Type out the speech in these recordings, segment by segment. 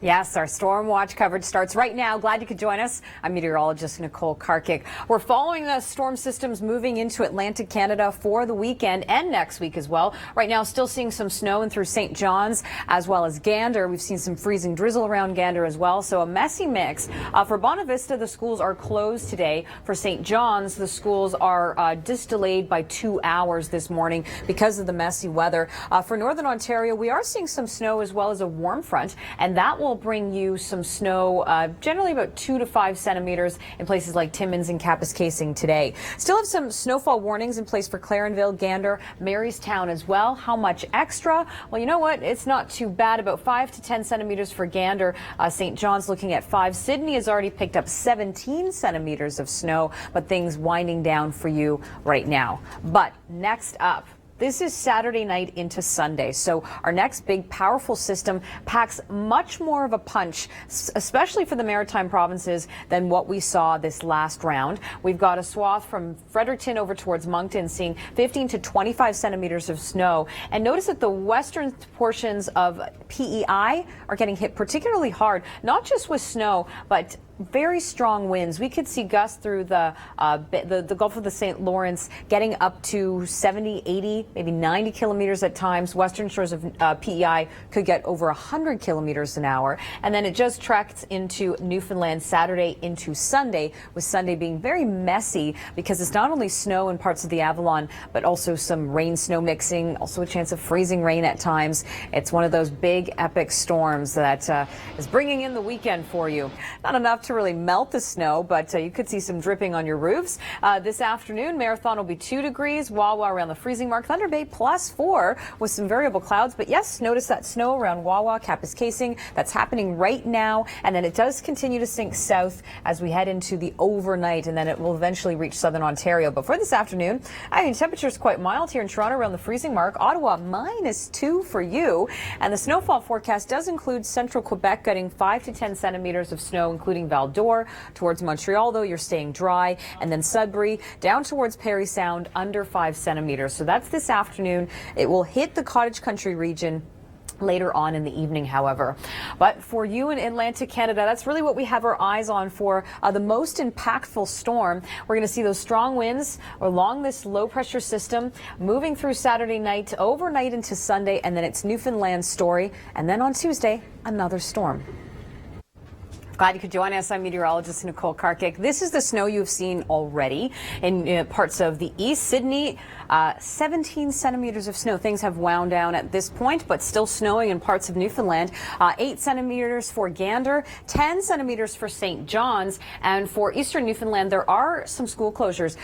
Yes, our storm watch coverage starts right now. Glad you could join us. I'm meteorologist Nicole Karkic. We're following the storm systems moving into Atlantic Canada for the weekend and next week as well. Right now, still seeing some snow in through St. John's as well as Gander. We've seen some freezing drizzle around Gander as well. So a messy mix. For Bonavista, the schools are closed today. For St. John's, the schools are just delayed by 2 hours this morning because of the messy weather. For Northern Ontario, we are seeing some snow as well as a warm front, and that will bring you some snow, generally about 2 to 5 centimeters in places like Timmins and Kapuskasing today. Still have some snowfall warnings in place for Clarenville, Gander, Marystown as well. How much extra? Well, you know what? It's not too bad. About 5 to 10 centimeters for Gander. St. John's looking at 5. Sydney has already picked up 17 centimeters of snow, but things winding down for you right now. But next up, this is Saturday night into Sunday, so our next big powerful system packs much more of a punch, especially for the maritime provinces, than what we saw this last round. We've got a swath from Fredericton over towards Moncton seeing 15 to 25 centimeters of snow. And notice that the western portions of PEI are getting hit particularly hard, not just with snow, but very strong winds. We could see gusts through the Gulf of the St. Lawrence getting up to 70, 80, maybe 90 kilometers at times. Western shores of PEI could get over 100 kilometers an hour. And then it just tracks into Newfoundland Saturday into Sunday, with Sunday being very messy because it's not only snow in parts of the Avalon, but also some rain-snow mixing, also a chance of freezing rain at times. It's one of those big epic storms that is bringing in the weekend for you. Not enough to really melt the snow, but you could see some dripping on your roofs. This afternoon, Marathon will be 2 degrees, Wawa around the freezing mark, Thunder Bay +4 with some variable clouds. But yes, notice that snow around Wawa, Kapuskasing. That's happening right now, and then it does continue to sink south as we head into the overnight, and then it will eventually reach southern Ontario. But for this afternoon, I mean, temperatures quite mild here in Toronto around the freezing mark. Ottawa -2 for you, and the snowfall forecast does include central Quebec getting 5 to 10 centimeters of snow, including Val d'Or. Towards Montreal, though, you're staying dry, and then Sudbury down towards Parry Sound under 5 centimeters. So that's this afternoon. It will hit the cottage country region later on in the evening, however. But for you in Atlantic Canada, that's really what we have our eyes on for the most impactful storm. We're going to see those strong winds along this low pressure system moving through Saturday night, overnight into Sunday, and then it's Newfoundland story. And then on Tuesday, another storm. Glad you could join us. I'm meteorologist Nicole Karkic. This is the snow you've seen already in parts of the east. Sydney, 17 centimeters of snow. Things have wound down at this point, but still snowing in parts of Newfoundland. 8 centimeters for Gander, 10 centimeters for St. John's, and for eastern Newfoundland, there are some school closures.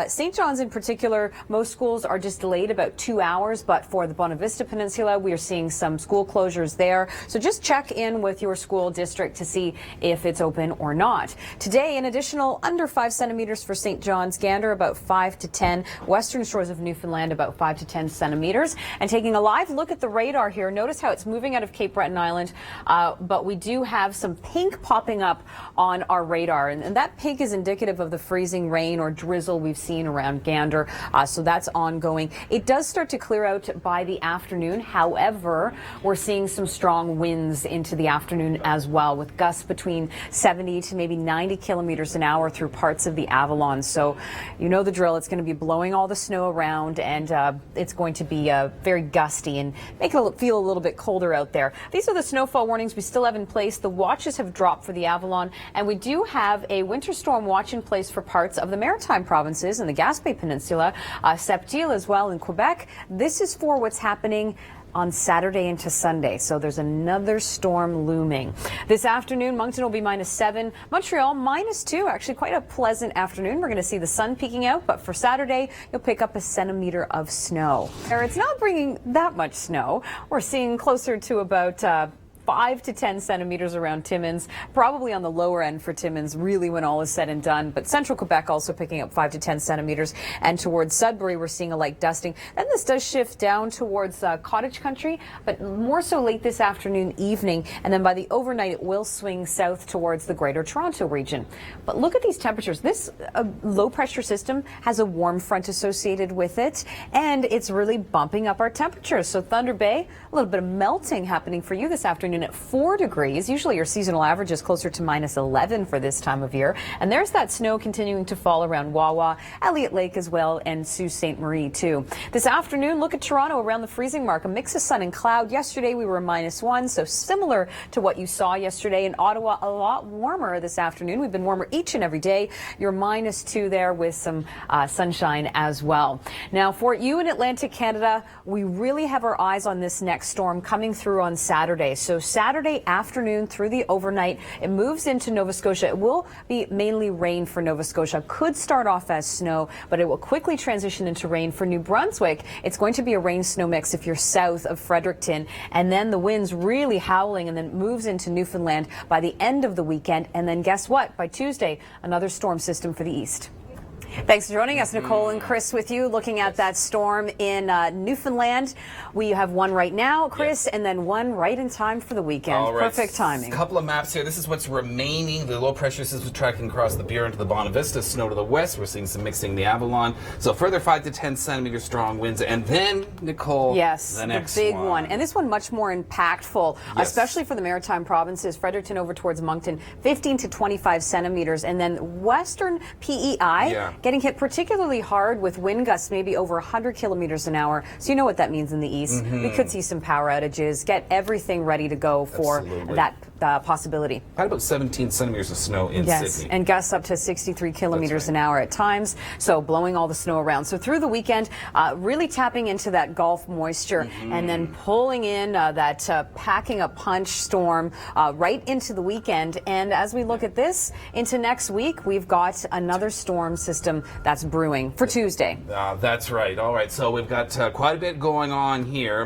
St. John's in particular, most schools are just delayed about 2 hours, but for the Bonavista Peninsula, we are seeing some school closures there. So just check in with your school district to see if it's open or not. Today, an additional under 5 centimeters for St. John's, Gander about 5 to 10, western shores of Newfoundland about 5 to 10 centimeters. And taking a live look at the radar here, notice how it's moving out of Cape Breton Island, but we do have some pink popping up on our radar, and that pink is indicative of the freezing rain or drizzle we've seen around Gander, so that's ongoing. It does start to clear out by the afternoon. However, we're seeing some strong winds into the afternoon as well, with gusts between 70 to maybe 90 kilometers an hour through parts of the Avalon. So you know the drill. It's going to be blowing all the snow around, and it's going to be very gusty and make it feel a little bit colder out there. These are the snowfall warnings we still have in place. The watches have dropped for the Avalon, and we do have a winter storm watch in place for parts of the maritime provinces and the Gaspé Peninsula, Sept-Îles as well in Quebec. This is for what's happening on Saturday into Sunday. So there's another storm looming. This afternoon, Moncton will be -7. Montreal -2. Actually quite a pleasant afternoon. We're going to see the sun peeking out, but for Saturday, you'll pick up a centimeter of snow. It's not bringing that much snow. We're seeing closer to about 5 to 10 centimeters around Timmins, probably on the lower end for Timmins, really, when all is said and done. But central Quebec also picking up 5 to 10 centimeters. And towards Sudbury, we're seeing a light dusting. Then this does shift down towards cottage country, but more so late this afternoon, evening. And then by the overnight, it will swing south towards the greater Toronto region. But look at these temperatures. This low pressure system has a warm front associated with it, and it's really bumping up our temperatures. So Thunder Bay, a little bit of melting happening for you this afternoon. afternoon at 4 degrees. Usually your seasonal average is closer to -11 for this time of year. And there's that snow continuing to fall around Wawa, Elliott Lake as well, and Sault Ste. Marie too. This afternoon, look at Toronto around the freezing mark. A mix of sun and cloud. Yesterday we were -1, so similar to what you saw yesterday. In Ottawa, a lot warmer this afternoon. We've been warmer each and every day. You're -2 there with some sunshine as well. Now for you in Atlantic Canada, we really have our eyes on this next storm coming through on Saturday. So Saturday afternoon through the overnight, it moves into Nova Scotia. It will be mainly rain for Nova Scotia. Could start off as snow, but it will quickly transition into rain for New Brunswick. It's going to be a rain-snow mix if you're south of Fredericton, and then the winds really howling, and then moves into Newfoundland by the end of the weekend. And then guess what? By Tuesday, another storm system for the east. Thanks for joining us. Nicole and Chris with you, looking at that storm in Newfoundland. We have one right now, Chris, and then one right in time for the weekend. All right. Perfect timing. A couple of maps here. This is what's remaining. The low pressure system tracking across the Bureau into the Bonavista. Snow to the west. We're seeing some mixing in the Avalon. So further 5 to 10 centimeter strong winds. And then, Nicole, yes, the next big one. And this one much more impactful, yes, especially for the maritime provinces. Fredericton over towards Moncton, 15 to 25 centimeters. And then western PEI getting hit particularly hard with wind gusts maybe over 100 kilometers an hour. So you know what that means in the east. We could see some power outages. Get everything ready to go for that possibility. Had about 17 centimeters of snow in Sydney. And gusts up to 63 kilometers an hour at times. So blowing all the snow around. So through the weekend, really tapping into that Gulf moisture and then pulling in that packing a punch storm right into the weekend. And as we look at this into next week, we've got another storm system that's brewing for Tuesday. That's right. All right. So we've got quite a bit going on here.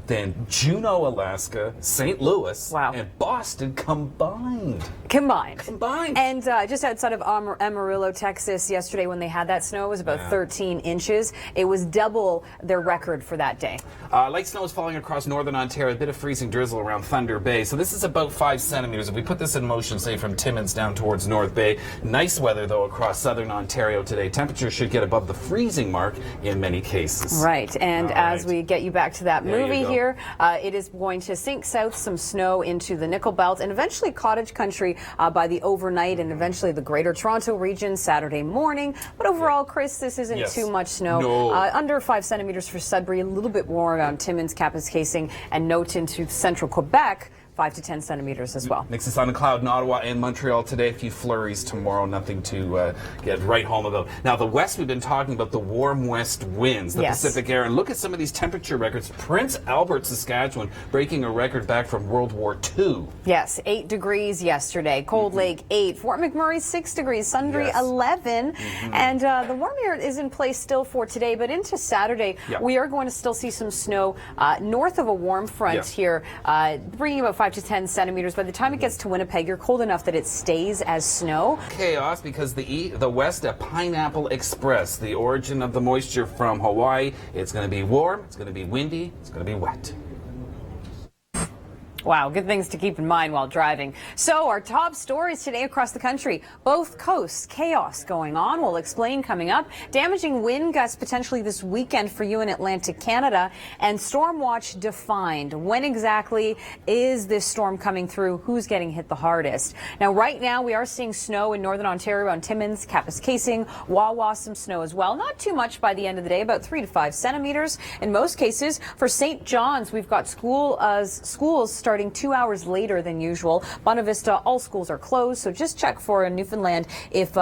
Then Juneau, Alaska, St. Louis, and Boston combined. And just outside of Amarillo, Texas, yesterday when they had that snow, it was about 13 inches. It was double their record for that day. Light snow is falling across northern Ontario, a bit of freezing drizzle around Thunder Bay. So this is about 5 centimeters. If we put this in motion, say from Timmins down towards North Bay, nice weather though across southern Ontario today. Temperatures should get above the freezing mark in many cases. Right, and as we get you back to that movie here, it is going to sink south, some snow into the Nickel Belt, and eventually cottage country by the overnight, and eventually the Greater Toronto region Saturday morning. But overall, Chris, this isn't too much snow. Under 5 centimeters for Sudbury, a little bit more on Timmins, Kapuskasing, and Note into central Quebec. 5 to 10 centimeters as well. Mix of sun and cloud in Ottawa and Montreal today. A few flurries tomorrow. Nothing to get right home about. Now, the west, we've been talking about the warm west winds, the Pacific air. And look at some of these temperature records. Prince Albert, Saskatchewan, breaking a record back from World War II. Yes, 8 degrees yesterday. Cold Lake, 8. Fort McMurray, 6 degrees. Sundre, 11. And the warm air is in place still for today. But into Saturday, we are going to still see some snow north of a warm front here, bringing about 5 to 10 centimeters. By the time it gets to Winnipeg, you're cold enough that it stays as snow. Chaos because the west, a Pineapple Express, the origin of the moisture from Hawaii. It's going to be warm, it's going to be windy, it's going to be wet. Wow, good things to keep in mind while driving. So our top stories today across the country. Both coasts, chaos going on. We'll explain coming up. Damaging wind gusts potentially this weekend for you in Atlantic Canada. And storm watch defined. When exactly is this storm coming through? Who's getting hit the hardest? Now, right now, we are seeing snow in northern Ontario on Timmins, Kapuskasing, Wawa, some snow as well. Not too much by the end of the day, about 3 to 5 centimeters in most cases. For St. John's, we've got schools starting 2 hours later than usual. Bonavista, all schools are closed, so just check for Newfoundland if,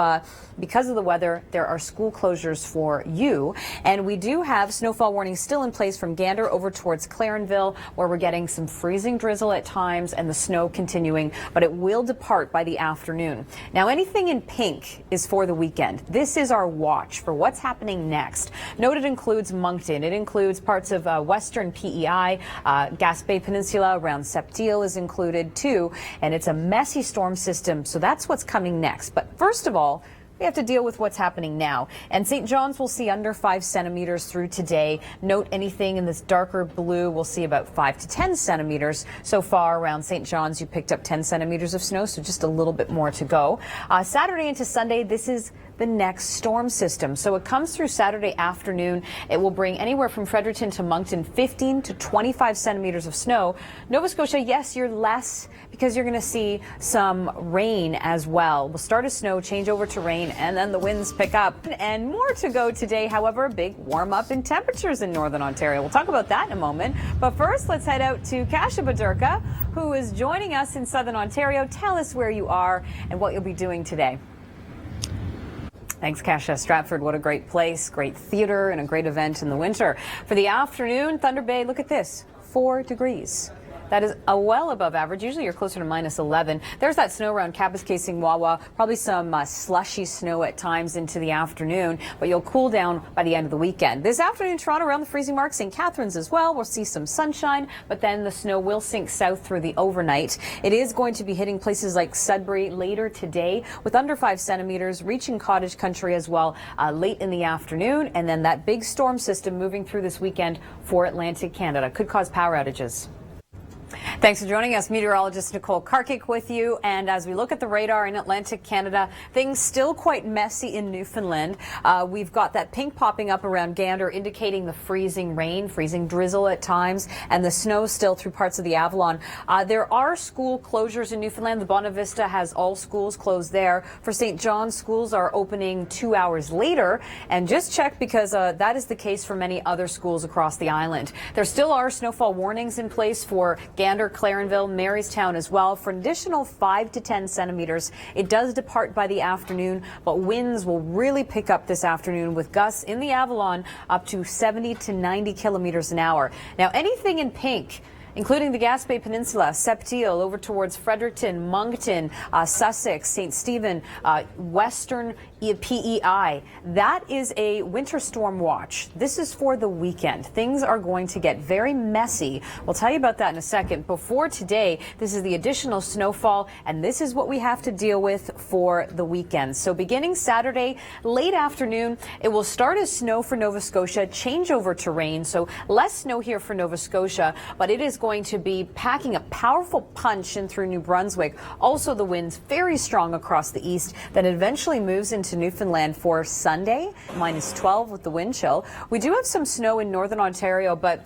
because of the weather, there are school closures for you. And we do have snowfall warnings still in place from Gander over towards Clarenville, where we're getting some freezing drizzle at times and the snow continuing, but it will depart by the afternoon. Now, anything in pink is for the weekend. This is our watch for what's happening next. Note it includes Moncton. It includes parts of western PEI, Gaspé Peninsula around Septiel is included too, and it's a messy storm system, so that's what's coming next. But first of all, we have to deal with what's happening now. And St. John's will see under 5 centimeters through today. Note anything in this darker blue, we'll see about 5 to 10 centimeters. So far around St. John's, you picked up 10 centimeters of snow, so just a little bit more to go. Saturday into Sunday, this is the next storm system. So it comes through Saturday afternoon. It will bring anywhere from Fredericton to Moncton 15 to 25 centimeters of snow. Nova Scotia, yes, you're less because you're going to see some rain as well. We'll start as snow, change over to rain, and then the winds pick up. And more to go today, however, a big warm up in temperatures in Northern Ontario. We'll talk about that in a moment. But first, let's head out to Kasia Badurka, who is joining us in Southern Ontario. Tell us where you are and what you'll be doing today. Thanks, Kasia. Stratford, what a great place, great theater, and a great event in the winter. For the afternoon, Thunder Bay, look at this, 4 degrees. That is well above average. Usually you're closer to minus 11. There's that snow around Kapuskasing, Wawa. Probably some slushy snow at times into the afternoon, but you'll cool down by the end of the weekend. This afternoon, Toronto around the freezing mark, St. Catharines as well. We'll see some sunshine, but then the snow will sink south through the overnight. It is going to be hitting places like Sudbury later today with under 5 centimeters, reaching cottage country as well late in the afternoon. And then that big storm system moving through this weekend for Atlantic Canada could cause power outages. Thanks for joining us. Meteorologist Nicole Karkic with you. And as we look at the radar in Atlantic Canada, things still quite messy in Newfoundland. We've got that pink popping up around Gander indicating the freezing rain, freezing drizzle at times, and the snow still through parts of the Avalon. There are school closures in Newfoundland. The Bonavista has all schools closed there. For St. John's, schools are opening 2 hours later. And just check because that is the case for many other schools across the island. There still are snowfall warnings in place for Gander, Clarenville, Marystown as well for an additional 5 to 10 centimeters. It does depart by the afternoon, but winds will really pick up this afternoon with gusts in the Avalon up to 70 to 90 kilometers an hour. Now, anything in pink, including the Gaspé Peninsula, Septiel, over towards Fredericton, Moncton, Sussex, St. Stephen, Western PEI. That is a winter storm watch. This is for the weekend. Things are going to get very messy. We'll tell you about that in a second. Before today, this is the additional snowfall, and this is what we have to deal with for the weekend. So beginning Saturday, late afternoon, it will start as snow for Nova Scotia, change over to rain. So less snow here for Nova Scotia, but it is going to be packing a powerful punch in through New Brunswick. Also, the winds very strong across the east, then eventually moves into Newfoundland for Sunday, minus 12 with the wind chill. We do have some snow in Northern Ontario, but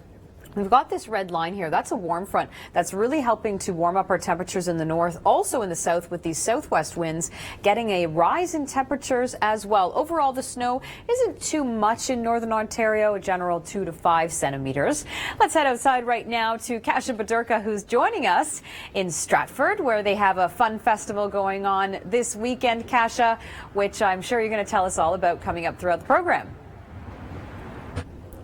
we've got this red line here. That's a warm front that's really helping to warm up our temperatures in the north. Also in the south with these southwest winds, getting a rise in temperatures as well. Overall, the snow isn't too much in Northern Ontario, a general 2 to 5 centimeters. Let's head outside right now to Kasia Badurka, who's joining us in Stratford, where they have a fun festival going on this weekend, Kasia, which I'm sure you're going to tell us all about coming up throughout the program.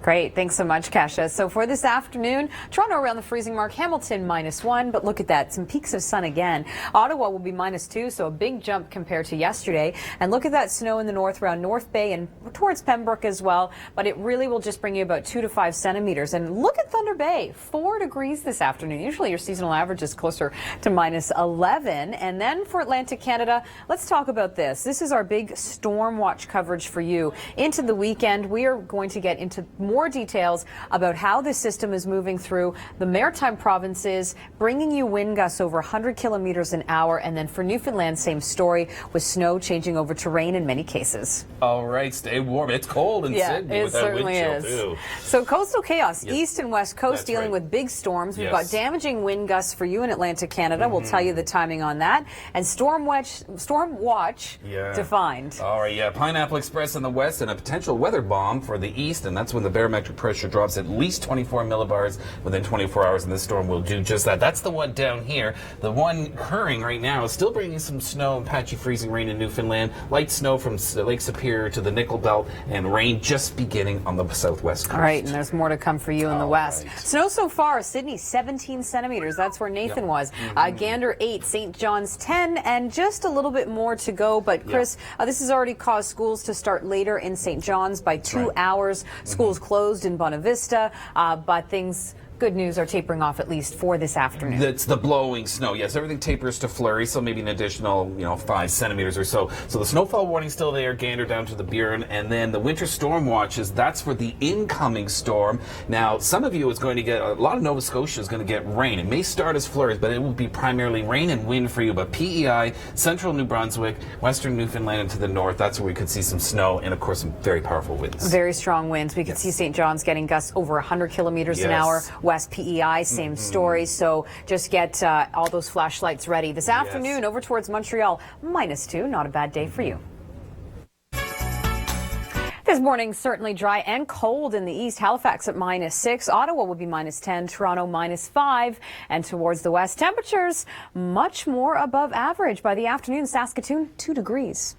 Great. Thanks so much, Kasia. So for this afternoon, Toronto around the freezing mark, Hamilton -1, but look at that, some peaks of sun again. Ottawa will be -2, so a big jump compared to yesterday. And look at that snow in the north around North Bay and towards Pembroke as well, but it really will just bring you about 2 to 5 centimeters. And look at Thunder Bay, 4 degrees this afternoon. Usually your seasonal average is closer to -11. And then for Atlantic Canada, let's talk about this. This is our big storm watch coverage for you. Into the weekend, we are going to get into more details about how this system is moving through the maritime provinces, bringing you wind gusts over 100 kilometers an hour. And then for Newfoundland, same story with snow changing over to rain in many cases. All right, stay warm. It's cold in Sydney with that wind chill too. So coastal chaos, east and west coast dealing with big storms. We've got damaging wind gusts for you in Atlantic Canada. We'll tell you the timing on that. And storm watch defined. All right, Pineapple Express in the west and a potential weather bomb for the east, and that's when the barometric pressure drops at least 24 millibars within 24 hours, and this storm will do just that. That's the one down here. The one occurring right now is still bringing some snow and patchy freezing rain in Newfoundland. Light snow from Lake Superior to the Nickel Belt, and rain just beginning on the southwest coast. All right, and there's more to come for you in the west. Right. Snow so far, Sydney 17 centimeters. That's where Nathan was. Gander 8, St. John's 10, and just a little bit more to go. But Chris, this has already caused schools to start later in St. John's by 2 hours. Schools closed in Bonavista, but things good news, are tapering off at least for this afternoon. It's the blowing snow. Yes, everything tapers to flurry, so maybe an additional, 5 centimeters or so. So the snowfall warning still there, Gander down to the Burin, and then the winter storm watches, that's for the incoming storm. Now, some of you is going to get, a lot of Nova Scotia is going to get rain. It may start as flurries, but it will be primarily rain and wind for you. But PEI, central New Brunswick, western Newfoundland and to the north, that's where we could see some snow and, of course, some very powerful winds. Very strong winds. We could see St. John's getting gusts over 100 kilometers an hour. West PEI, same story. So just get all those flashlights ready. This afternoon, over towards Montreal, -2. Not a bad day for you. This morning, certainly dry and cold in the east. Halifax at -6. Ottawa will be -10. Toronto -5. And towards the west, temperatures much more above average. By the afternoon, Saskatoon, 2 degrees.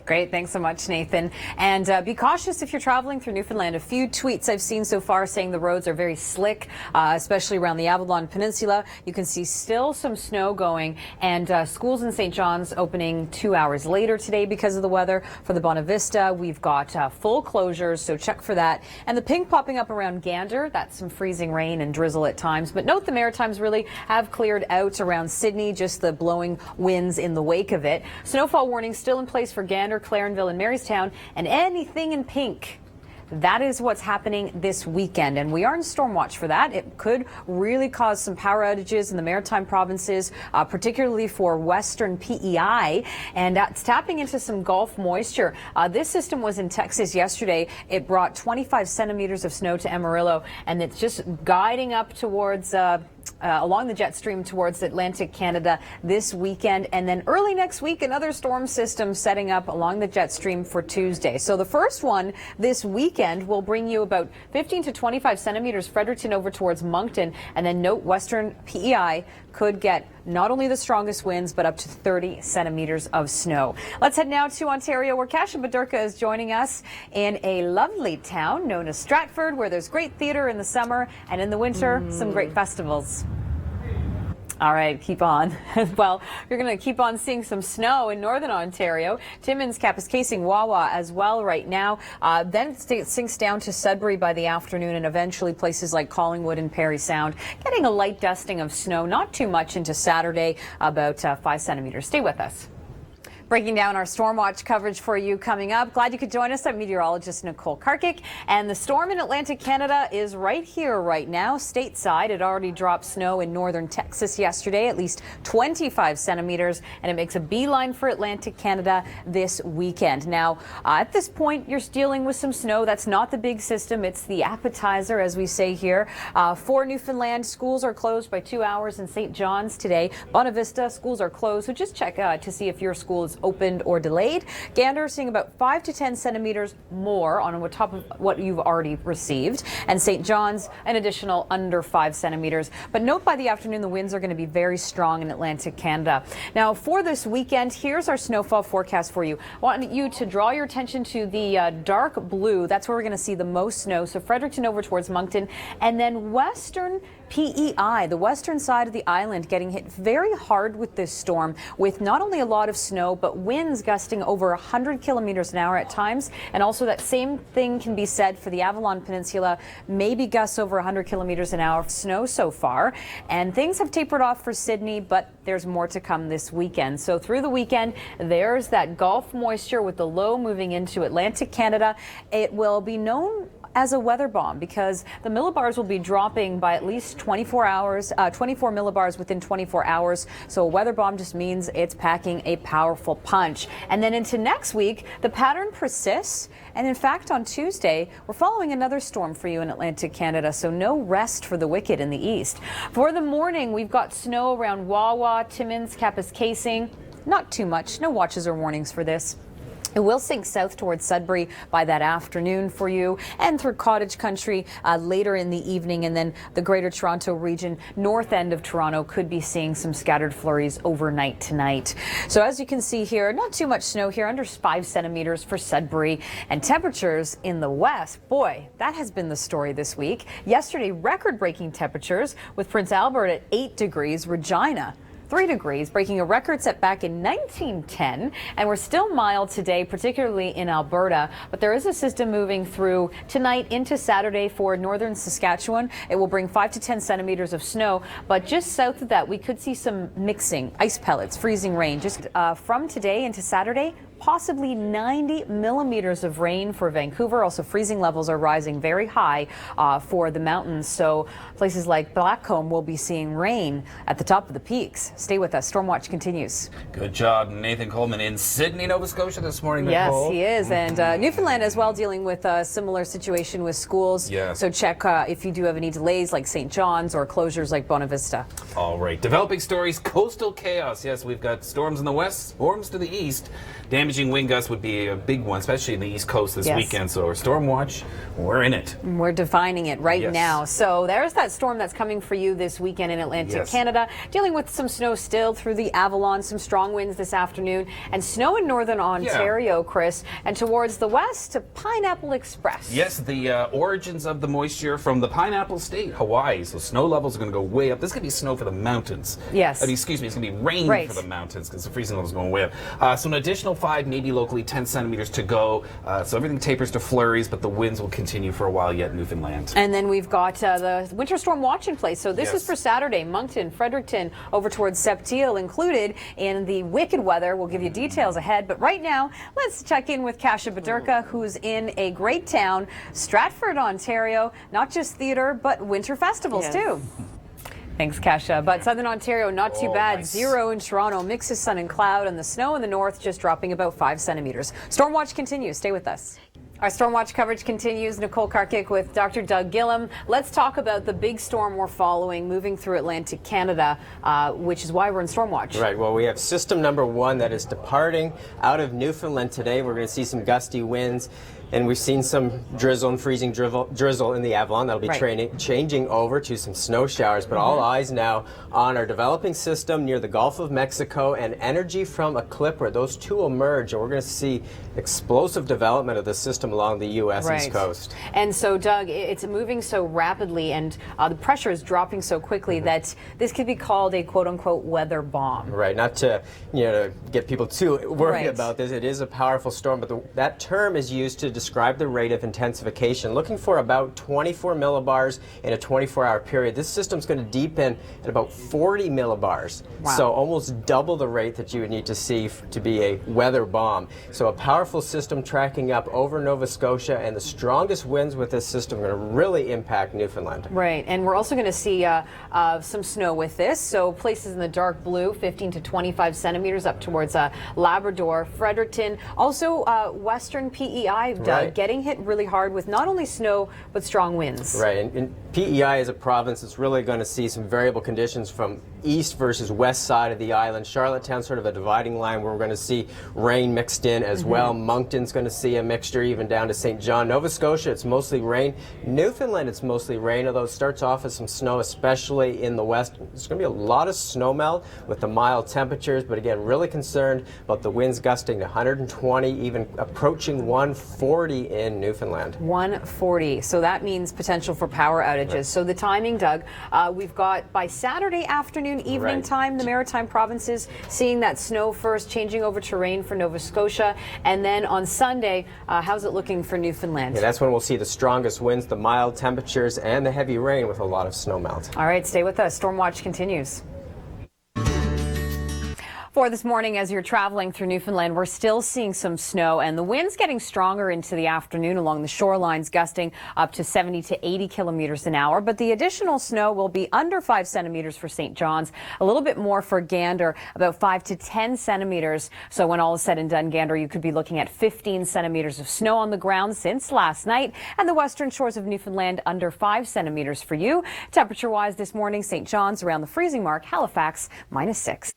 Great. Thanks so much, Nathan. And be cautious if you're traveling through Newfoundland. A few tweets I've seen so far saying the roads are very slick, especially around the Avalon Peninsula. You can see still some snow going, and schools in St. John's opening 2 hours later today because of the weather. For the Bonavista, we've got full closures, so check for that. And the pink popping up around Gander, that's some freezing rain and drizzle at times. But note the Maritimes really have cleared out around Sydney, just the blowing winds in the wake of it. Snowfall warning still in place for Gander, Clarenville and Marystown, and anything in pink. That is what's happening this weekend, and we are in storm watch for that. It could really cause some power outages in the Maritime provinces, particularly for western PEI, and it's tapping into some Gulf moisture. This system was in Texas yesterday. It brought 25 centimeters of snow to Amarillo, and it's just guiding up towards along the jet stream towards Atlantic Canada this weekend, and then early next week another storm system setting up along the jet stream for Tuesday. So the first one this weekend will bring you about 15 to 25 centimeters Fredericton over towards Moncton, and then note western PEI could get not only the strongest winds but up to 30 centimeters of snow. Let's head now to Ontario, where Kasia Badurka is joining us in a lovely town known as Stratford, where there's great theater in the summer, and in the winter some great festivals. All right, keep on. Well, you're going to keep on seeing some snow in northern Ontario. Timmins, Kapuskasing, Wawa as well right now. Then it sinks down to Sudbury by the afternoon, and eventually places like Collingwood and Parry Sound getting a light dusting of snow. Not too much into Saturday, about 5 centimeters. Stay with us. Breaking down our storm watch coverage for you coming up. Glad you could join us. I'm meteorologist Nicole Karkic, and the storm in Atlantic Canada is right here right now stateside. It already dropped snow in northern Texas yesterday, at least 25 centimeters, and it makes a beeline for Atlantic Canada this weekend. Now, at this point, you're dealing with some snow. That's not the big system. It's the appetizer, as we say here. For Newfoundland, schools are closed by 2 hours in St. John's today. Bonavista, schools are closed, so just check to see if your school is opened or delayed. Gander seeing about 5 to 10 centimeters more on top of what you've already received, and St. John's an additional under 5 centimeters. But note by the afternoon the winds are going to be very strong in Atlantic Canada. Now for this weekend, here's our snowfall forecast for you. I want you to draw your attention to the dark blue. That's where we're going to see the most snow. So Fredericton over towards Moncton, and then western PEI, the western side of the island, getting hit very hard with this storm, with not only a lot of snow but winds gusting over 100 kilometers an hour at times. And also that same thing can be said for the Avalon Peninsula, maybe gusts over 100 kilometers an hour of snow so far. And things have tapered off for Sydney, but there's more to come this weekend. So through the weekend, there's that Gulf moisture with the low moving into Atlantic Canada. It will be known as a weather bomb because the millibars will be dropping by at least 24 millibars within 24 hours. So a weather bomb just means it's packing a powerful punch. And then into next week, the pattern persists. And in fact, on Tuesday, we're following another storm for you in Atlantic Canada. So no rest for the wicked in the east. For the morning, we've got snow around Wawa, Timmins, Kapuskasing. Not too much. No watches or warnings for this. It will sink south towards Sudbury by that afternoon for you, and through cottage country later in the evening, and then the Greater Toronto region, north end of Toronto, could be seeing some scattered flurries overnight tonight. So as you can see here, not too much snow here, under 5 centimeters for Sudbury, and temperatures in the west. Boy, that has been the story this week. Yesterday, record-breaking temperatures with Prince Albert at 8 degrees, Regina 3 degrees, breaking a record set back in 1910. And we're still mild today, particularly in Alberta. But there is a system moving through tonight into Saturday for northern Saskatchewan. It will bring 5 to 10 centimeters of snow. But just south of that, we could see some mixing, ice pellets, freezing rain. Just from today into Saturday, possibly 90 millimeters of rain for Vancouver. Also, freezing levels are rising very high for the mountains. So places like Blackcomb will be seeing rain at the top of the peaks. Stay with us. Stormwatch continues. Good job, Nathan Coleman in Sydney, Nova Scotia this morning, Nicole. Yes, he is. And Newfoundland as well, dealing with a similar situation with schools. Yes. So check if you do have any delays like St. John's or closures like Bonavista. All right. Developing stories, coastal chaos. Yes, we've got storms in the west, storms to the east. Damaging wind gusts would be a big one, especially in the East Coast this weekend. So our storm watch, we're in it. We're defining it right now. So there's that storm that's coming for you this weekend in Atlantic Canada. Dealing with some snow still through the Avalon, some strong winds this afternoon, and snow in northern Ontario, Chris. And towards the west to Pineapple Express. Yes, the origins of the moisture from the Pineapple State, Hawaii. So snow levels are going to go way up. This is going to be snow for the mountains. Yes. Excuse me, it's going to be rain for the mountains because the freezing level is going way up. So an additional 5, maybe locally 10 centimeters to go. So everything tapers to flurries, but the winds will continue for a while yet in Newfoundland. And then we've got the winter storm watch in place. So this is for Saturday. Moncton, Fredericton, over towards Septiel included in the wicked weather. We'll give you details ahead. But right now, let's check in with Kasia Badurka, who's in a great town, Stratford, Ontario. Not just theater, but winter festivals too. Thanks, Kasia. But Southern Ontario, not too bad. Nice. 0 in Toronto, mix of sun and cloud, and the snow in the north just dropping about 5 centimeters. Stormwatch continues. Stay with us. Our Stormwatch coverage continues. Nicole Karkic with Dr. Doug Gillum. Let's talk about the big storm we're following moving through Atlantic Canada, which is why we're in Stormwatch. Right. Well, we have system number 1 that is departing out of Newfoundland today. We're going to see some gusty winds. And we've seen some drizzle and freezing drizzle in the Avalon. That'll be changing over to some snow showers. But all eyes now on our developing system near the Gulf of Mexico and energy from a clip where those two will merge. And we're going to see explosive development of the system along the U.S. East Coast. And so, Doug, it's moving so rapidly and the pressure is dropping so quickly that this could be called a quote-unquote weather bomb. Right. Not to, to get people too worried about this. It is a powerful storm, but that term is used to describe the rate of intensification, looking for about 24 millibars in a 24-hour period. This system's going to deepen at about 40 millibars, so almost double the rate that you would need to see to be a weather bomb. So a powerful system tracking up over Nova Scotia, and the strongest winds with this system are going to really impact Newfoundland. Right, and we're also going to see some snow with this, so places in the dark blue, 15 to 25 centimeters up towards Labrador, Fredericton, also western PEI, getting hit really hard with not only snow but strong winds. Right, and PEI is a province that's really going to see some variable conditions from east versus west side of the island. Charlottetown sort of a dividing line where we're going to see rain mixed in as well. Moncton's going to see a mixture even down to St. John. Nova Scotia, it's mostly rain. Newfoundland, it's mostly rain, although it starts off as some snow, especially in the west. There's going to be a lot of snow melt with the mild temperatures, but again, really concerned about the winds gusting to 120, even approaching 140 in Newfoundland. 140. So that means potential for power outages. So the timing, Doug, we've got by Saturday afternoon, evening time, the Maritime provinces seeing that snow first, changing over to rain for Nova Scotia. And then on Sunday, how's it looking for Newfoundland? Yeah, that's when we'll see the strongest winds, the mild temperatures, and the heavy rain with a lot of snow melt. All right, stay with us. Stormwatch continues. For this morning, as you're traveling through Newfoundland, we're still seeing some snow, and the wind's getting stronger into the afternoon along the shorelines, gusting up to 70 to 80 kilometers an hour. But the additional snow will be under 5 centimeters for St. John's, a little bit more for Gander, about 5 to 10 centimeters. So when all is said and done, Gander, you could be looking at 15 centimeters of snow on the ground since last night, and the western shores of Newfoundland under 5 centimeters for you. Temperature-wise this morning, St. John's around the freezing mark, Halifax -6.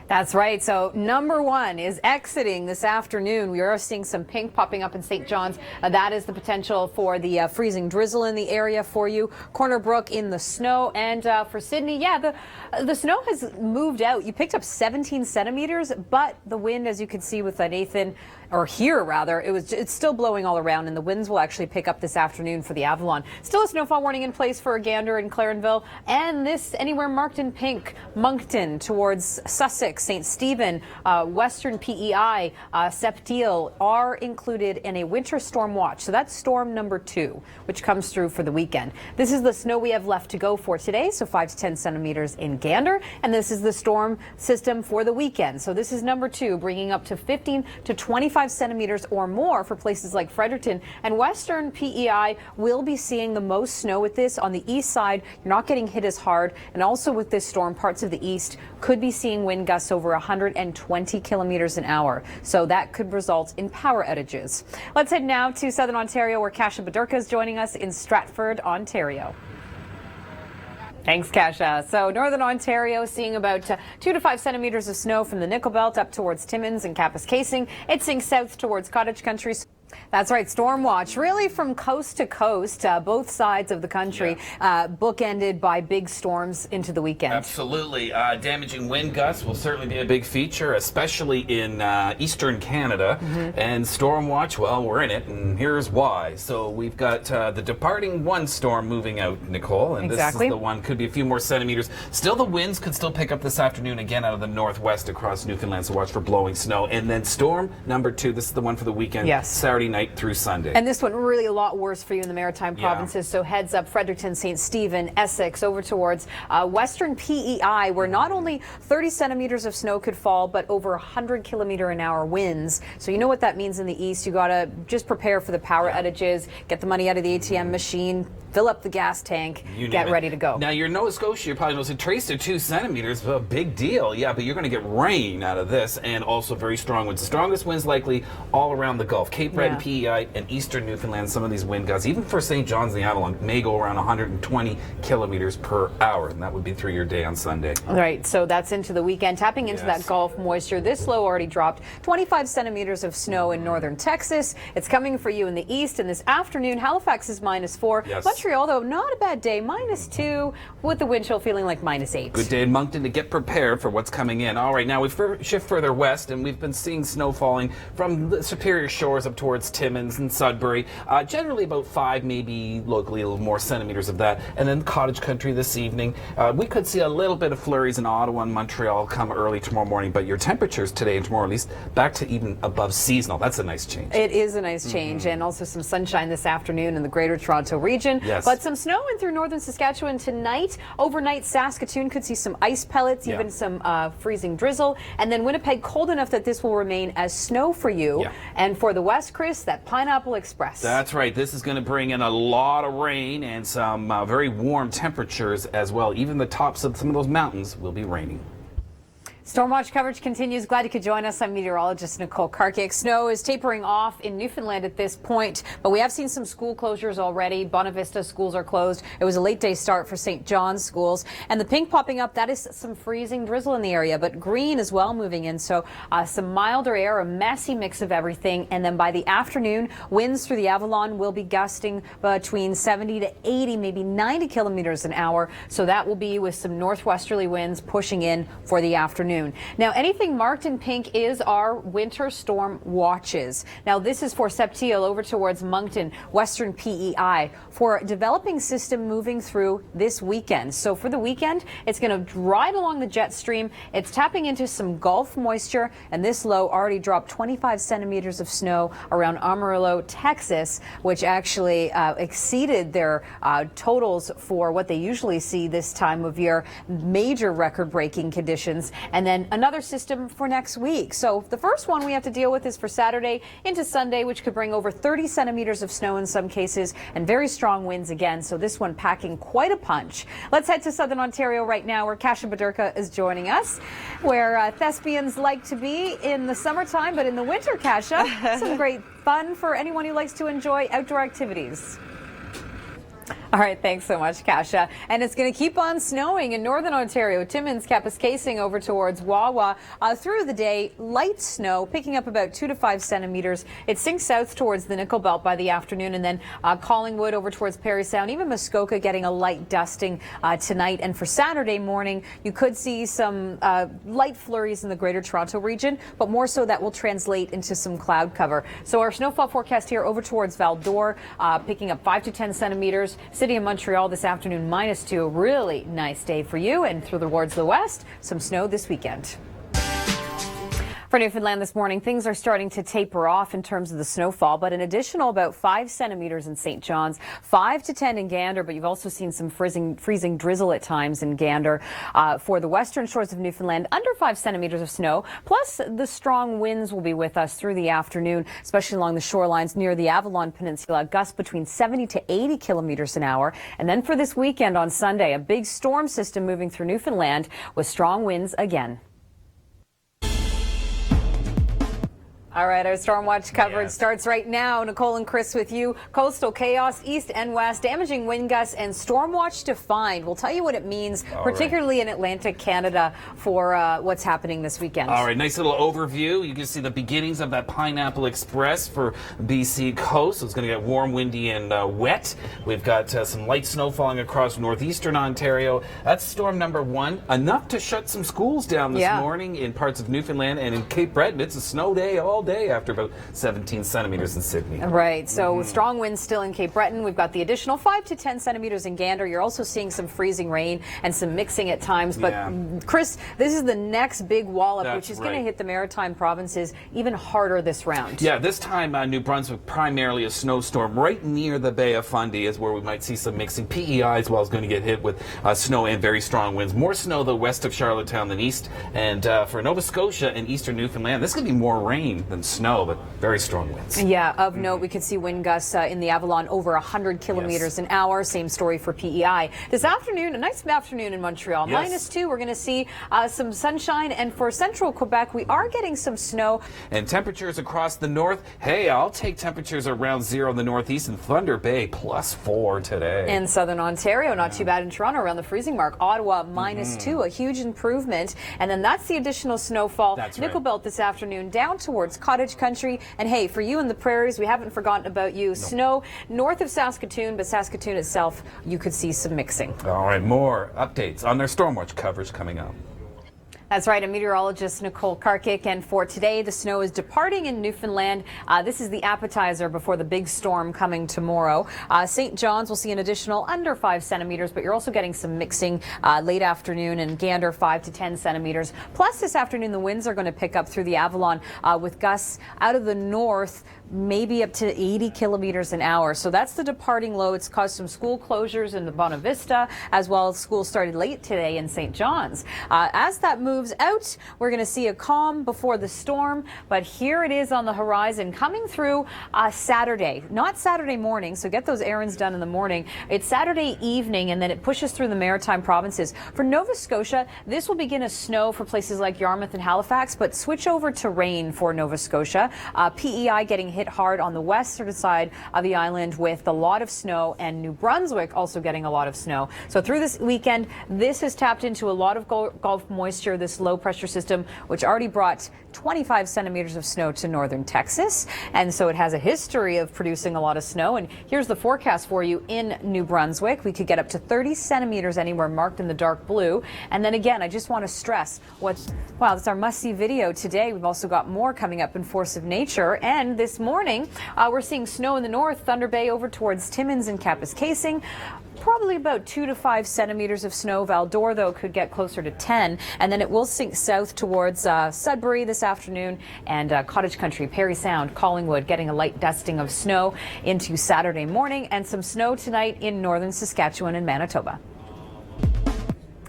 That's right. So number one is exiting this afternoon. We are seeing some pink popping up in St. John's. That is the potential for the freezing drizzle in the area for you. Corner Brook in the snow. And for Sydney, yeah, the snow has moved out. You picked up 17 centimeters, but the wind, as you can see with Nathan, or here rather, it's still blowing all around, and the winds will actually pick up this afternoon for the Avalon. Still a snowfall warning in place for Gander and Clarenville, and this anywhere marked in pink, Moncton towards Sussex, St. Stephen, Western PEI, Septiel are included in a winter storm watch. So that's storm number 2, which comes through for the weekend. This is the snow we have left to go for today, so 5 to 10 centimeters in Gander, and this is the storm system for the weekend. So this is number 2, bringing up to 15 to 25 centimeters or more for places like Fredericton, and Western PEI will be seeing the most snow with this. On the east side, you're not getting hit as hard, and also with this storm, parts of the east could be seeing wind gusts over 120 kilometers an hour. So that could result in power outages. Let's head now to Southern Ontario, where Kasia Badurka is joining us in Stratford, Ontario. Thanks, Kasia. So Northern Ontario seeing about 2 to 5 centimeters of snow from the Nickel Belt up towards Timmins and Kapuskasing. It's seeing south towards Cottage Country. That's right, storm watch really from coast to coast, both sides of the country, bookended by big storms into the weekend. Absolutely. Damaging wind gusts will certainly be a big feature, especially in eastern Canada. And storm watch, well, we're in it, and here's why. So we've got the departing one storm moving out, Nicole, and this is the one, could be a few more centimeters. Still, the winds could still pick up this afternoon again out of the northwest across Newfoundland, so watch for blowing snow. And then storm number 2, this is the one for the weekend, Saturday night through Sunday. And this one really a lot worse for you in the Maritime provinces, so heads up Fredericton, St. Stephen, Essex, over towards Western PEI, where not only 30 centimeters of snow could fall, but over 100 kilometer an hour winds. So you know what that means in the east. You got to just prepare for the power outages, get the money out of the ATM machine, fill up the gas tank, get ready to go. Now, you're Nova Scotia, you're probably noticing trace to 2 centimeters, a big deal. Yeah, but you're going to get rain out of this, and also very strong winds. The strongest winds likely all around the Gulf. Cape Breton, PEI, and eastern Newfoundland, some of these wind gusts, even for St. John's and the Avalon, may go around 120 kilometers per hour, and that would be through your day on Sunday. All right, so that's into the weekend. Tapping into that Gulf moisture, this low already dropped 25 centimeters of snow in northern Texas. It's coming for you in the east, and this afternoon, Halifax is -4. Montreal, though, not a bad day, -2, with the wind chill feeling like -8. Good day in Moncton to get prepared for what's coming in. All right, now we shift further west, and we've been seeing snow falling from the Superior Shores up towards Timmins and Sudbury. Generally about 5, maybe locally a little more centimeters of that. And then Cottage Country this evening. We could see a little bit of flurries in Ottawa and Montreal come early tomorrow morning, but your temperatures today and tomorrow at least back to even above seasonal. That's a nice change. It is a nice change, and also some sunshine this afternoon in the Greater Toronto region. But some snow in through northern Saskatchewan tonight. Overnight, Saskatoon could see some ice pellets, even some freezing drizzle. And then Winnipeg, cold enough that this will remain as snow for you. And for the west, Chris, that Pineapple Express. That's right. This is going to bring in a lot of rain and some very warm temperatures as well. Even the tops of some of those mountains will be raining. Storm watch coverage continues. Glad you could join us. I'm meteorologist Nicole Karkic. Snow is tapering off in Newfoundland at this point, but we have seen some school closures already. Bonavista schools are closed. It was a late day start for St. John's schools. And the pink popping up, that is some freezing drizzle in the area, but green as well moving in. So some milder air, a messy mix of everything. And then by the afternoon, winds through the Avalon will be gusting between 70 to 80, maybe 90 kilometers an hour. So that will be with some northwesterly winds pushing in for the afternoon. Now, anything marked in pink is our winter storm watches. Now, this is for Septiel over towards Moncton, Western PEI, for a developing system moving through this weekend. So for the weekend, it's going to ride along the jet stream. It's tapping into some Gulf moisture, and this low already dropped 25 centimeters of snow around Amarillo, Texas, which actually exceeded their totals for what they usually see this time of year. Major record-breaking conditions. And then another system for next week. So the first one we have to deal with is for Saturday into Sunday, which could bring over 30 centimeters of snow in some cases and very strong winds again. So this one packing quite a punch. Let's head to Southern Ontario right now, where Kasia Badurka is joining us, where thespians like to be in the summertime, but in the winter, Kasia, some great fun for anyone who likes to enjoy outdoor activities. All right, thanks so much, Kasia. And it's going to keep on snowing in northern Ontario. Timmins, Kapuskasing over towards Wawa. Through the day, light snow picking up about 2 to 5 centimeters. It sinks south towards the Nickel Belt by the afternoon, and then Collingwood over towards Parry Sound. Even Muskoka getting a light dusting tonight. And for Saturday morning, you could see some light flurries in the Greater Toronto region, but more so that will translate into some cloud cover. So our snowfall forecast here over towards Val d'Or, picking up 5 to 10 centimeters. City of Montreal this afternoon, -2. A really nice day for you. And through towards the west, some snow this weekend. For Newfoundland this morning, things are starting to taper off in terms of the snowfall, but an additional about 5 centimeters in St. John's, 5 to 10 in Gander, but you've also seen some freezing drizzle at times in Gander. For the western shores of Newfoundland, under 5 centimeters of snow, plus the strong winds will be with us through the afternoon, especially along the shorelines near the Avalon Peninsula, gusts between 70 to 80 kilometers an hour. And then for this weekend on Sunday, a big storm system moving through Newfoundland with strong winds again. All right, our Storm Watch coverage starts right now. Nicole and Chris with you. Coastal chaos, east and west, damaging wind gusts, and Storm Watch defined. We'll tell you what it means, particularly in Atlantic Canada, for what's happening this weekend. All right, nice little overview. You can see the beginnings of that Pineapple Express for BC coast. It's going to get warm, windy, and wet. We've got some light snow falling across northeastern Ontario. That's storm number 1. Enough to shut some schools down this morning in parts of Newfoundland, and in Cape Breton, it's a snow day all day after about 17 centimeters in Sydney. Right, so strong winds still in Cape Breton. We've got the additional 5 to 10 centimeters in Gander. You're also seeing some freezing rain and some mixing at times. But Chris, this is the next big wallop, which is going to hit the maritime provinces even harder this round. Yeah, this time New Brunswick primarily a snowstorm right near the Bay of Fundy is where we might see some mixing. PEI as well is going to get hit with snow and very strong winds. More snow though west of Charlottetown than east. And for Nova Scotia and eastern Newfoundland, this is going to be more rain than snow, but very strong winds. Yeah, of note, we could see wind gusts in the Avalon over 100 kilometers an hour. Same story for PEI. This afternoon, a nice afternoon in Montreal. -2, we're going to see some sunshine. And for central Quebec, we are getting some snow. And temperatures across the north, hey, I'll take temperatures around 0 in the northeast and Thunder Bay +4 today. In southern Ontario, not too bad in Toronto, around the freezing mark. Ottawa -2, a huge improvement. And then that's the additional snowfall. Nickel Belt this afternoon down towards Cottage Country. And hey, for you in the prairies, we haven't forgotten about you. Snow north of Saskatoon, but Saskatoon itself, you could see some mixing. All right, more updates on their Stormwatch coverage coming up. That's right, I'm meteorologist Nicole Karkic, and for today, the snow is departing in Newfoundland. This is the appetizer before the big storm coming tomorrow. St. John's will see an additional under 5 centimeters, but you're also getting some mixing late afternoon, and Gander 5 to 10 centimeters. Plus this afternoon, the winds are going to pick up through the Avalon with gusts out of the north, maybe up to 80 kilometers an hour. So that's the departing low. It's caused some school closures in the Bonavista, as well as school started late today in St. John's. As that moves out, we're going to see a calm before the storm, but here it is on the horizon coming through Saturday, not Saturday morning, so get those errands done in the morning. It's Saturday evening, and then it pushes through the maritime provinces. For Nova Scotia, this will begin as snow for places like Yarmouth and Halifax, but switch over to rain for Nova Scotia. PEI getting hit hard on the western side of the island with a lot of snow, and New Brunswick also getting a lot of snow. So through this weekend, this has tapped into a lot of Gulf moisture, this low pressure system, which already brought 25 centimeters of snow to northern Texas. And so it has a history of producing a lot of snow. And here's the forecast for you in New Brunswick. We could get up to 30 centimeters anywhere marked in the dark blue. And then again, I just want to stress wow, that's our must-see video today. We've also got more coming up in Force of Nature. And this morning, we're seeing snow in the north, Thunder Bay over towards Timmins and Kapuskasing. Probably about 2 to 5 centimeters of snow. Val d'Or, though, could get closer to 10. And then it will sink south towards Sudbury this afternoon, and Cottage Country, Parry Sound, Collingwood getting a light dusting of snow into Saturday morning, and some snow tonight in northern Saskatchewan and Manitoba.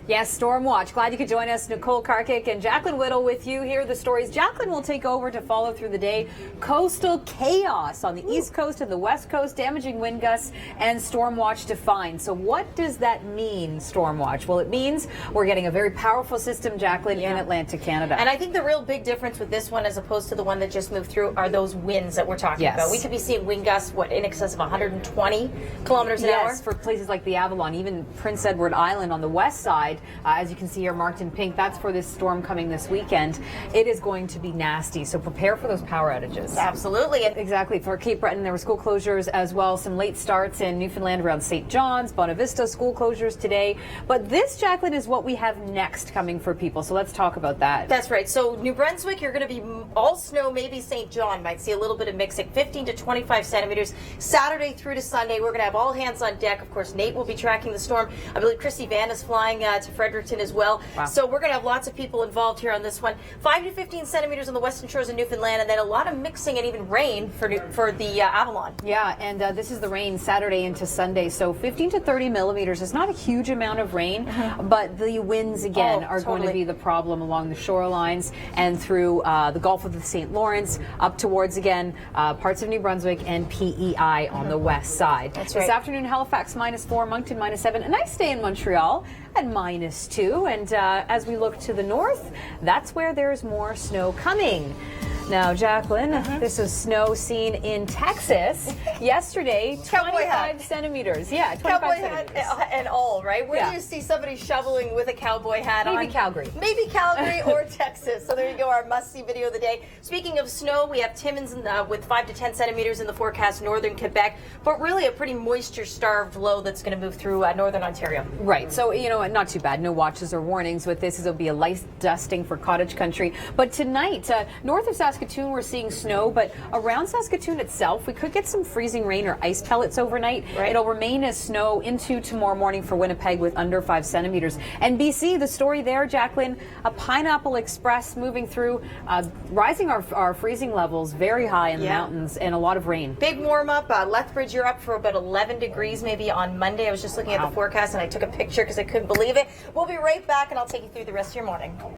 Yes, Storm Watch. Glad you could join us. Nicole Karkic and Jacqueline Whittle with you. Here are the stories. Jacqueline will take over to follow through the day. Coastal chaos on the East Coast and the West Coast, damaging wind gusts and Storm Watch defined. So what does that mean, Storm Watch? Well, it means we're getting a very powerful system, Jacqueline, in Atlantic Canada. And I think the real big difference with this one as opposed to the one that just moved through are those winds that we're talking about. We could be seeing wind gusts, in excess of 120 kilometers an hour? Yes, for places like the Avalon, even Prince Edward Island on the west side, as you can see here marked in pink, that's for this storm coming this weekend. It is going to be nasty, so prepare for those power outages. Absolutely. Exactly. For Cape Breton, there were school closures as well, some late starts in Newfoundland around St. John's, Bonavista, school closures today. But this, Jacqueline, is what we have next coming for people, so let's talk about that. That's right. So New Brunswick, you're going to be all snow, maybe St. John might see a little bit of mixing, 15 to 25 centimeters. Saturday through to Sunday, we're going to have all hands on deck. Of course, Nate will be tracking the storm. I believe Chrissy Van is flying to Fredericton as well. Wow. So we're going to have lots of people involved here on this one. 5 to 15 centimeters on the western shores of Newfoundland, and then a lot of mixing and even rain for the Avalon. Yeah, and this is the rain Saturday into Sunday. So 15 to 30 millimeters is not a huge amount of rain, but the winds again are going to be the problem along the shorelines and through the Gulf of the St. Lawrence up towards again parts of New Brunswick and PEI on the west side. That's right. This afternoon, Halifax -4, Moncton -7. A nice day in Montreal at -2. And as we look to the north, that's where there's more snow coming. Now, Jacqueline, this was snow seen in Texas yesterday, 25 centimeters. Yeah, 25 cowboy centimeters. hat and all, right? Where do you see somebody shoveling with a cowboy hat on? Maybe Calgary. Maybe Calgary or Texas. So there you go, our must-see video of the day. Speaking of snow, we have Timmins with 5 to 10 centimeters in the forecast, northern Quebec, but really a pretty moisture-starved low that's going to move through northern Ontario. Right. So, you know, not too bad. No watches or warnings with this. It'll be a light dusting for cottage country. But tonight, north of Saskatoon, we're seeing snow, but around Saskatoon itself, we could get some freezing rain or ice pellets overnight. Right. It'll remain as snow into tomorrow morning for Winnipeg with under 5 centimeters. And BC, the story there, Jacqueline, a Pineapple Express moving through, rising our freezing levels very high in the mountains and a lot of rain. Big warm up. Lethbridge, you're up for about 11 degrees maybe on Monday. I was just looking at the forecast and I took a picture because I couldn't believe it. We'll be right back and I'll take you through the rest of your morning.